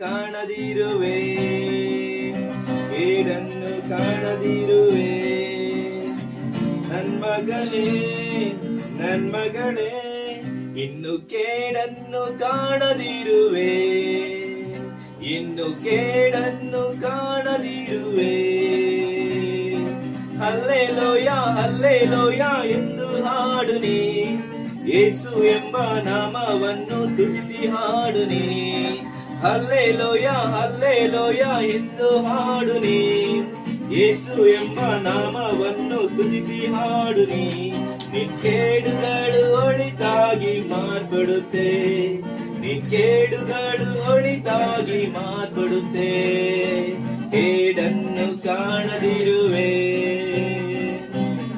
ಕಾಣದಿರುವೆ, ಕೇಡನ್ನು ಕಾಣದಿರುವೆ. ನನ್ ಮಗನೇ ನನ್ ಮಗಳೇ, ಇನ್ನು ಕೇಡನ್ನು ಕಾಣದಿರುವೆ, ಇನ್ನು ಕೇಡನ್ನು ಕಾಣದಿರುವೆ. ಹಲ್ಲೆಲೂಯಾ ಹಲ್ಲೆಲೂಯಾ ಎಂದು ಹಾಡು ನೀ, ಯೇಸು ಎಂಬ ನಾಮವನ್ನು ಸ್ತುತಿಸಿ ಹಾಡು ನೀ. ಹಲ್ಲೆಲೂಯಾ ಹಲ್ಲೆಲೂಯಾ ಎಂದು ಹಾಡು ನೀ, ಯೇಸು ಎಂಬ ನಾಮವನ್ನು ಸ್ತುತಿಸಿ ಹಾಡು ನೀ. ನಿನ್ ಕೇಡುಗಳು ಒಳಿತಾಗಿ ಮಾರ್ಪಡುತ್ತೆ, ನಿನ್ ಕೇಡುಗಳು ಒಳಿತಾಗಿ ಮಾರ್ಪಡುತ್ತೆ. ಕೇಡನ್ನು ಕಾಣದಿರುವೆ,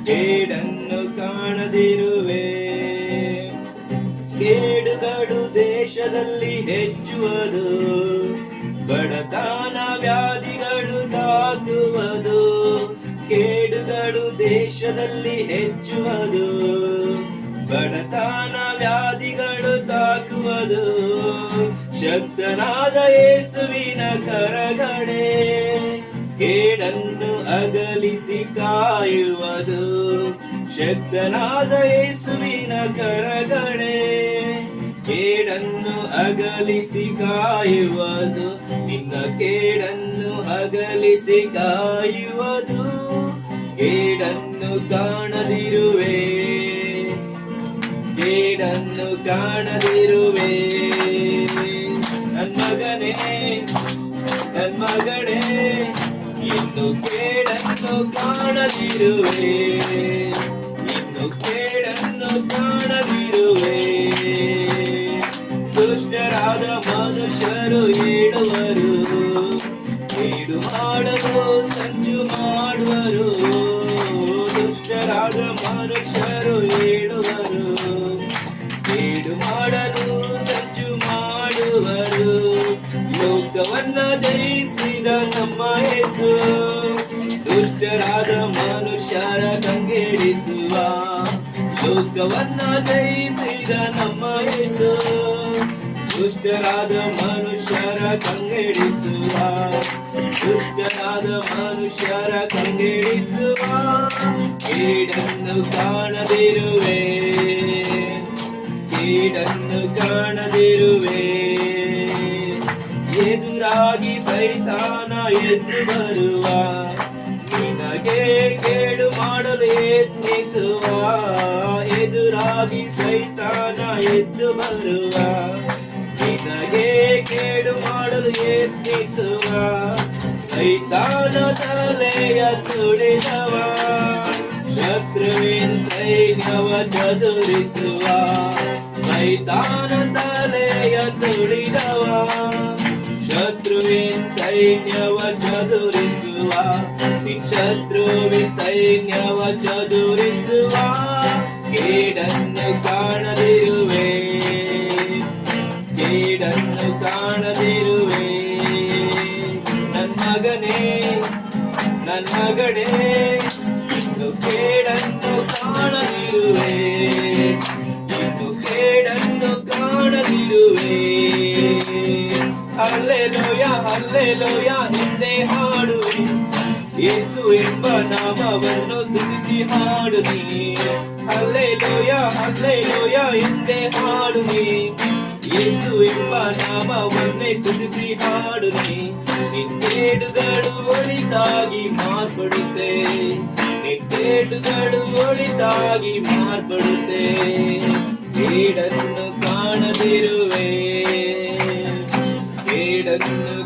ಕೇಡನ್ನು ಕಾಣದಿರುವೆ. ಕೇಡುಗಳು ದೇಶದಲ್ಲಿ ಹೆಚ್ಚುವುದು, ಬಡತನ ವ್ಯಾಧಿಗಳು ತಾಕುವುದು. ಕೇಡುಗಳು ದೇಶದಲ್ಲಿ ಹೆಚ್ಚುವುದು, ಬಡತನ ವ್ಯಾಧಿಗಳು ತಾಕುವುದು. ಶಕ್ತನಾದ ಯೇಸುವಿನ ಕರಗಡೆ ಕೇಡನ್ನು ಅಗಲಿಸಿ ಕಾಯುವುದು. ಶಕ್ತನಾದ ಯೇಸುವಿನ ಕರಗಡೆ ಕೇಡನ್ನು ಅಗಲಿಸಿ ಕಾಯುವುದು. ನಿನ್ನ ಕೇಡನ್ನು ಅಗಲಿಸಿ ಕಾಯುವುದು. ಕೇಡನ್ನು ಕಾಣದಿರುವೆ, ಕೇಡನ್ನು ಕಾಣದಿರುವೆ. ನನ್ ಮಗನೇ ನನ್ ಮಗಳೇ, ಇನ್ನು ಕೇಡನ್ನು ಕಾಣದಿರುವೆ, ಇನ್ನು ಕೇಡನ್ನು ಕಾಣದಿರುವೆ. ದುಷ್ಟರಾದ ಮನುಷ್ಯರು ಹೇಳುವರು, ಕೇಡು ಮಾಡಲು ಸಂಚು ಮಾಡುವರು. ದುಷ್ಟರಾದ ಮನುಷ್ಯರು ಹೇಳುವರು, ಕೇಡು ಮಾಡಲು ಸಂಚು ಮಾಡುವರು. ಲೋಕವನ್ನ ಜಯಿಸಿದ ನಮ್ಮ ಯೇಸು, ದುಷ್ಟರಾದ ಮನುಷ್ಯರ ಕಂಗೆಡಿಸುವ. ಲೋಕವನ್ನ ಜಯಿಸಿದ ನಮ್ಮ ಯೇಸು, ದುಷ್ಟರಾದ ಮನುಷ್ಯರ ಕಂಗೆಡಿಸುವ. ದುಷ್ಟರಾದ ಮನುಷ್ಯರ ಕಂಗೆಡಿಸುವ. ಕೇಡನ್ನು ಕಾಣದಿರುವೆ, ಕೇಡನ್ನು ಕಾಣದಿರುವೆ. ಎದುರಾಗಿ ಸೈತಾನ ಎದ್ದು ಬರುವ, ನಿನಗೆ ಕೇಡು ಮಾಡಲು ಯತ್ನಿಸುವ. ಎದುರಾಗಿ ಸೈತಾನ ಎದ್ದು ಬರುವ, ನಿನಗೆ ಕೇಡು ಮಾಡಲು ಯತ್ನಿಸುವ. ಸೈತಾನ ತಲೆಯ ತುಳಿದವ, ಶತ್ರುವಿನ ಸೈನ್ಯವ ಚದುರಿಸುವ. ಸೈತಾನ ತಲೆಯ ತುಳಿದವ, ಶತ್ರುವಿನ ಸೈನ್ಯವ ಚದುರಿಸುವ. ನಿನ್ ಶತ್ರುವಿನ ಸೈನ್ಯವ ಚದುರಿಸುವ. ಕೇಡನ್ನು ಕಾಣದಿರುವೆ, ಕೇಡನ್ನು ಕಾಣದಿರುವೆ. ನನ್ ಮಗನೇ ನನ್ ಮಗಳೇ, ಇನ್ನು ಕೇಡನ್ನು ಕಾಣದಿರುವೆ, ಇನ್ನು ಕೇಡನ್ನು ಕಾಣದಿರುವೆ. ಹಲ್ಲೆಲೂಯಾ ಹಲ್ಲೆಲೂಯಾ ಎಂದೇ ಹಾಡುವೆ, ಯೇಸು ಎಂಬ ನಾಮವನ್ನು ಸ್ತುತಿಸಿ ಹಾಡು ನೀ. ಹಲ್ಲೆಲೂಯಾ ಹಲ್ಲೆಲೂಯಾ ಎಂದೇ ಹಾಡು ನೀ, ಯೇಸು ಎಂಬ ನಾಮವನ್ನೇ ಸ್ತುತಿಸಿ ಹಾಡು ನೀ. ನಿನ್ ಕೇಡುಗಳು ಒಳಿತಾಗಿ ಮಾರ್ಪಡುತ್ತೆ, ನಿನ್ ಕೇಡುಗಳು ಒಳಿತಾಗಿ ಮಾರ್ಪಡುತ್ತೆ. ಕೇಡನ್ನು ಕಾಣದಿರುವೆ, ಕೇಡನ್ನು